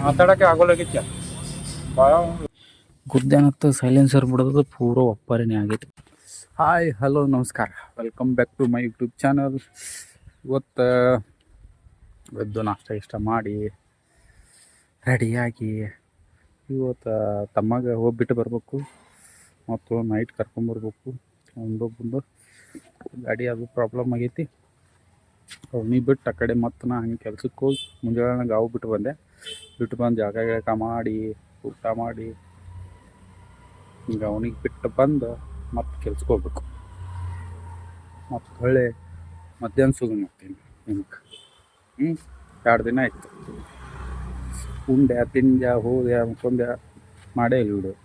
ಮಾತಾಡೋಕ್ಕೆ ಆಗೋಲಾಗಿತ್ಯ ಭಾಳ ಗುದ್ದೇನತ್ತ ಸೈಲೆನ್ಸರ್ ಬಿಡೋದು ಪೂರ ಒಪ್ಪಾರಿನೇ ಆಗೈತಿ. ಹಾಯ್ ಹಲೋ ನಮಸ್ಕಾರ, welcome back to my YouTube channel. ಇವತ್ತು ಎದ್ದು ನಾಷ್ಟ ಮಾಡಿ ರೆಡಿಯಾಗಿ ಇವತ್ತು ತಮ್ಮಗೆ ಹೋಗ್ಬಿಟ್ಟು ಬರಬೇಕು ಮತ್ತು ನೈಟ್ ಕರ್ಕೊಂಬರ್ಬೇಕು. ಒಂದೊಬ್ಬಂದು ಗಾಡಿ ಅದು ಪ್ರಾಬ್ಲಮ್ ಆಗೈತಿ. ಅವ್ನಿಗೆ ಬಿಟ್ಟು ಆ ಕಡೆ ಮತ್ತು ನಾ ಹಂಗೆ ಕೆಲ್ಸಕ್ಕೆ ಹೋಗಿ ಮುಂಜಾನೆ ಗಾವು ಬಿಟ್ಟು ಬಂದು ಜಾಗ ಮಾಡಿ ಊಟ ಮಾಡಿ ಈಗ ಅವನಿಗೆ ಬಿಟ್ಟು ಬಂದು ಮತ್ತೆ ಕೆಲ್ಸಕ್ಕೆ ಹೋಗ್ಬೇಕು. ಮತ್ತು ಹೊಳ್ಳಿ ಮಧ್ಯಾಹ್ನ ಸುಗು ಮಾಡ್ತೀನಿ ನಿಮ್ಗೆ 2 ದಿನ ಆಯಿತು. ಉಂಡೆ ಹೋದೆ ಮತ್ತೊಂದೆ ಮಾಡೇ ಇಲ್ಲ ವಿಡಿಯೋ.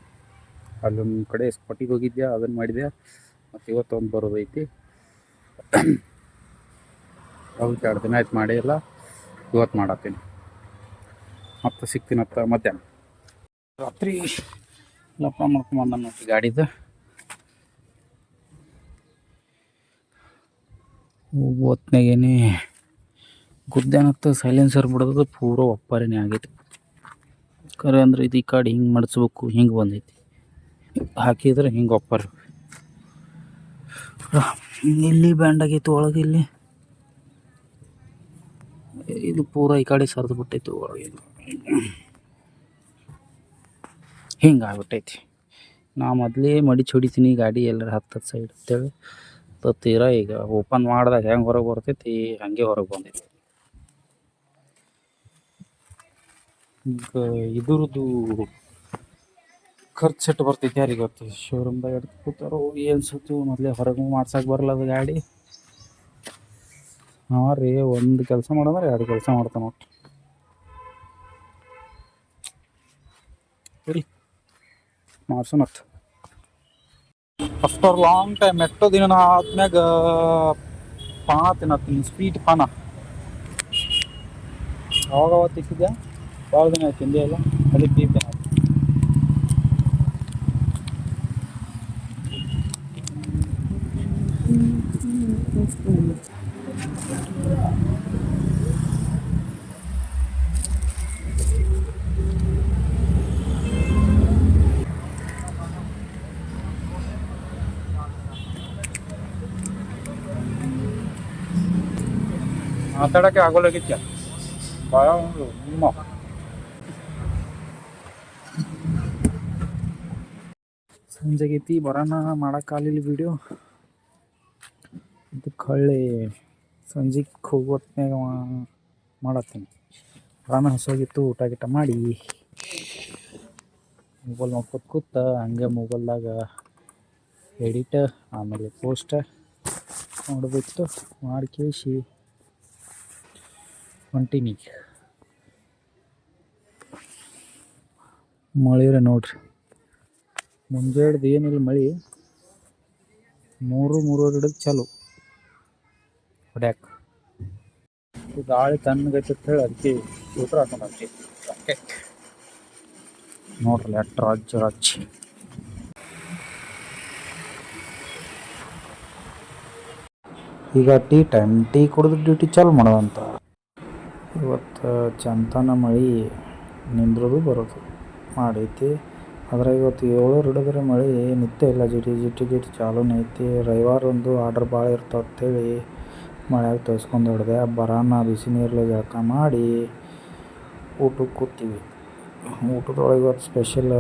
ಅಲ್ಲೊಂದು ಕಡೆ ಸ್ಪಾಟಿಗೆ ಹೋಗಿದ್ದೆ, ಅದನ್ನು ಮಾಡಿದೆ. ಮತ್ತು ಇವತ್ತೊಂದು ಬರೋದೈತಿ. ಹೌದು 2 ದಿನ ಆಯ್ತು ಮಾಡೇ ಇಲ್ಲ. ಇವತ್ತು ಮಾಡತ್ತೀನಿ. ಮತ್ತೆ ಸಿಗ್ತೀನತ್ತ ಮಧ್ಯಾಹ್ನ. ರಾತ್ರಿ ಲಪ್ಪ ಮಾಡ್ಕೊಂಬಂದ ನೋಡಿ ಗಾಡಿದು. ಹೊತ್ನಾಗೇನೆ ಗುದ್ದೇನತ್ತ ಸೈಲೆನ್ಸರ್ ಬಿಡೋದು ಪೂರ ಒಪ್ಪಾರಿನೇ ಆಗೈತಿ. ಕರೆ ಅಂದ್ರೆ ಇದು ಈ ಕಡೆ ಹಿಂಗೆ ಮಡಿಸ್ಬೇಕು, ಹಿಂಗೆ ಬಂದೈತಿ. ಹಾಕಿದ್ರೆ ಹಿಂಗೆ ಒಪ್ಪಾರ. ಇಲ್ಲಿ ಬ್ಯಾಂಡ್ ಆಗೈತಿ ಒಳಗೆ. ಇಲ್ಲಿ ಇದು ಪೂರ ಈ ಕಡೆ ಸರಿದು ಬಿಟ್ಟೈತಿ ಒಳಗೆ. ಹಿಂಗೆ ಆಗ್ಬಿಟ್ಟೈತಿ. ನಾ ಮೊದಲೇ ಮಡಿಚಿ ಹೊಡಿತೀನಿ ಗಾಡಿ ಎಲ್ಲರ ಹತ್ತದ ಸೈಡ್ ಅಂತೇಳಿ. ತೀರಾ ಈಗ ಓಪನ್ ಮಾಡಿದಾಗ ಹೆಂಗೆ ಹೊರಗೆ ಬರ್ತೈತಿ ಹಾಗೆ ಹೊರಗೆ ಬಂದೈತಿ. ಈಗ ಇದ್ರದ್ದು ಖರ್ಚು ಎಟ್ಟು ಬರ್ತೈತಿ ಯಾರಿಗೆ ಗೊತ್ತು. ಶೋರೂಮ್ದಾಗ ಎಡ್ತು ಕೂತಾರೋ ಏನು ಸುತ್ತು. ಮೊದಲೇ ಹೊರಗೆ ಮಾಡ್ಸಕ್ಕೆ ಬರಲ್ಲ ಅದು ಗಾಡಿ. ಹಾಂ ರೀ, ಒಂದು ಕೆಲಸ ಮಾಡಂದ್ರೆ 2 ಕೆಲಸ ಮಾಡ್ತಾನೆ ಒಟ್ಟು. ಸರಿ ಮಾಡ್ಸೋಣತ್ತು. ಆಫ್ಟರ್ ಲಾಂಗ್ ಟೈಮ್ ಎಷ್ಟೋ ದಿನ ಆದ್ಮ್ಯಾಗ ಪಾನ ತಿನ್ನತ್ತೀನಿ, ಸ್ವೀಟ್ ಪಾನ. ಅವಾಗ ತಿಕ್ಕಿದ್ಯಾ, ಭಾಳ ದಿನ ಆಯ್ತು ತಿಂದೇ ಇಲ್ಲ. ಅದಕ್ಕೆ ತಿಂತೇನೆ. ಮಾತಾಡೋಕ್ಕೆ ಆಗೋಲಾಗಿತ್ಯ ಭಾಳ ನಿಮ್ಮ ಸಂಜೆಗೈತಿ. ಬರೋಣ ಮಾಡೋಕ್ಕಾಗಲಿಲ್ಲ ವೀಡಿಯೋ. ಇದಕ್ಕೆ ಹೊಳ್ಳಿ ಸಂಜೆಗೆ ಹೋಗೋತ್ನಾಗ ಮಾಡತ್ತೀನಿ. ಬರೋಣ ಹಸೋಗಿತ್ತು. ಊಟ ಗಿಟ ಮಾಡಿ ಮೊಬೈಲ್ ನೋಡ್ಕೊತ ಕೂತ ಹಂಗೆ ಮೊಬೈಲ್ದಾಗ ಎಡಿಟ್ ಆಮೇಲೆ ಪೋಸ್ಟ್ ನೋಡಬೇಕಿತ್ತು. ಮಾಡಿ ಕೇಳಿಸಿ ಹೊಂಟೀನಿ. ಮಳೆ ನೋಡ್ರಿ, ಮುಂಜಾಡ್ದು ಏನಿಲ್ಲ ಮಳೆ. 3-3:30 ಚಾಲು ಹೊಡ್ಯಾಕ. ಗಾಳಿ ತಣ್ಣಗೈತೆ ಅಂತ ಹೇಳಿ ಅದಕ್ಕೆ ಸ್ವೆಟ್ರ್ ಹಾಕೊಂಡ್ರಿ. ನೋಡ್ರಿ ಎಟ್ಟು ರಾಜ್. ಈಗ ಟೀ ಟೈಮ್. ಟೀ ಕುಡಿದು ಡ್ಯೂಟಿ ಚಾಲು ಮಾಡೋದಂತ. ಇವತ್ತು ಚಂತನ ಮಳೆ ನಿಂದ್ರೋದು ಬರೋದು ಮಾಡೈತಿ. ಆದರೆ ಇವತ್ತು 7 ಹಿಡಿದ್ರೆ ಮಳೆ ನಿತ್ಯ ಇಲ್ಲ. ಜಿಟಿ ಚಾಲೂನೇ ಐತಿ. ರವಿವಾರ ಒಂದು ಆರ್ಡ್ರ್ ಭಾಳ ಇರ್ತಾವ ಅಂತೇಳಿ ಮಳೆಯಾಗ ತೋರಿಸ್ಕೊಂಡು ಹೊಡೆದೆ. ಬರೋಣ ಬಿಸಿ ನೀರಲ್ಲಿ ಜಳಕ ಮಾಡಿ ಊಟಕ್ಕೆ ಕೂತೀವಿ. ಊಟದೊಳಗೆ ಇವತ್ತು ಸ್ಪೆಷಲ್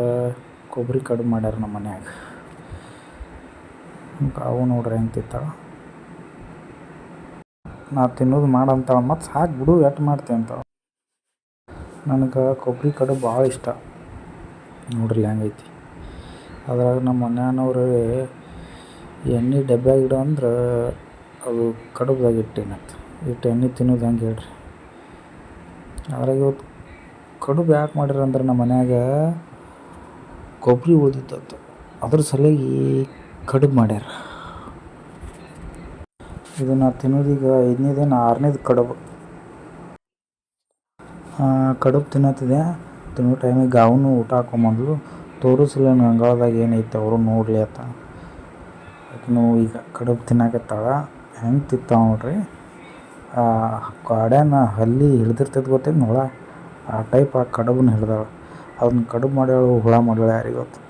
ಕೊಬ್ಬರಿ ಕಡುಬು ಮಾಡ್ಯಾರ ನಮ್ಮ ಮನ್ಯಾಗ. ಅವು ನೋಡ್ರಿ ಹೆಂಗೆ ತಿಂತಾಳ. ನಾ ತಿನ್ನೋದು ಮಾಡಂತಾಳ, ಮತ್ತು ಸಾಕು ಬಿಡು ಎಟ್ಟು ಮಾಡ್ತೀವಿ ಅಂತಾಳ. ನನಗೆ ಕೊಬ್ಬರಿ ಕಡುಬು ಭಾಳ ಇಷ್ಟ. ನೋಡ್ರಿ ಹೆಂಗೈತಿ. ಅದ್ರಾಗ ನಮ್ಮ ಮನ್ಯಾನವ್ರು ಎಣ್ಣೆ ಡಬ್ಬ್ಯಾಗ ಇಡು ಅಂದ್ರೆ ಅದು ಕಡುಬ್ದಾಗ ಇಟ್ಟೇನಂತ. ಎಣ್ಣೆ ತಿನ್ನೋದು ಹೆಂಗೆ ಹೇಳ್ರಿ. ಅದ್ರಾಗ ಇವತ್ತು ಕಡುಬು ಯಾಕೆ ಮಾಡ್ಯಾರ ಅಂದ್ರೆ ನಮ್ಮ ಮನ್ಯಾಗ ಕೊಬ್ಬರಿ ಉಳ್ದಿತ್ತಂತ. ಅದ್ರ ಸಲುವಾಗಿ ಕಡುಬು ಮಾಡ್ಯಾರ. ಇದು ನಾ ತಿನ್ನೋದೀಗ 5ನೇದೇನು 6ನೇದು ಕಡುಬು. ಕಡುಬು ತಿನ್ನತ್ತಿದೆ. ತಿನ್ನೋ ಟೈಮಿಗೆ ಗಾವನು ಊಟ ಹಾಕೊಂಬಂದ್ಲು. ತೋರಿಸಲಿಲ್ಲ ಗಂಗಾಳದಾಗ ಏನೈತೆ ಅವರು ನೋಡಲಿ ಅಂತ. ಆಕಿನೂ ಈಗ ಕಡುಬು ತಿನ್ನಕತ್ತಾಳ. ಹೆಂಗೆ ತಿಂತಾವ ನೋಡ್ರಿ. ಗಾಡ್ಯಾನ ಹಲ್ಲಿ ಹಿಡ್ದಿರ್ತೈತೆ ಗೊತ್ತೇನು ನೋಡ. ಆ ಟೈಪ್ ಆ ಕಡುಬನ್ನ ಹಿಡ್ದಾಳ. ಅದನ್ನ ಕಡುಬು ಮಾಡ್ಯಾಳು ಹುಳ ಮಾಡ್ಯಾಳ ಯಾರಿಗೆ ಗೊತ್ತು.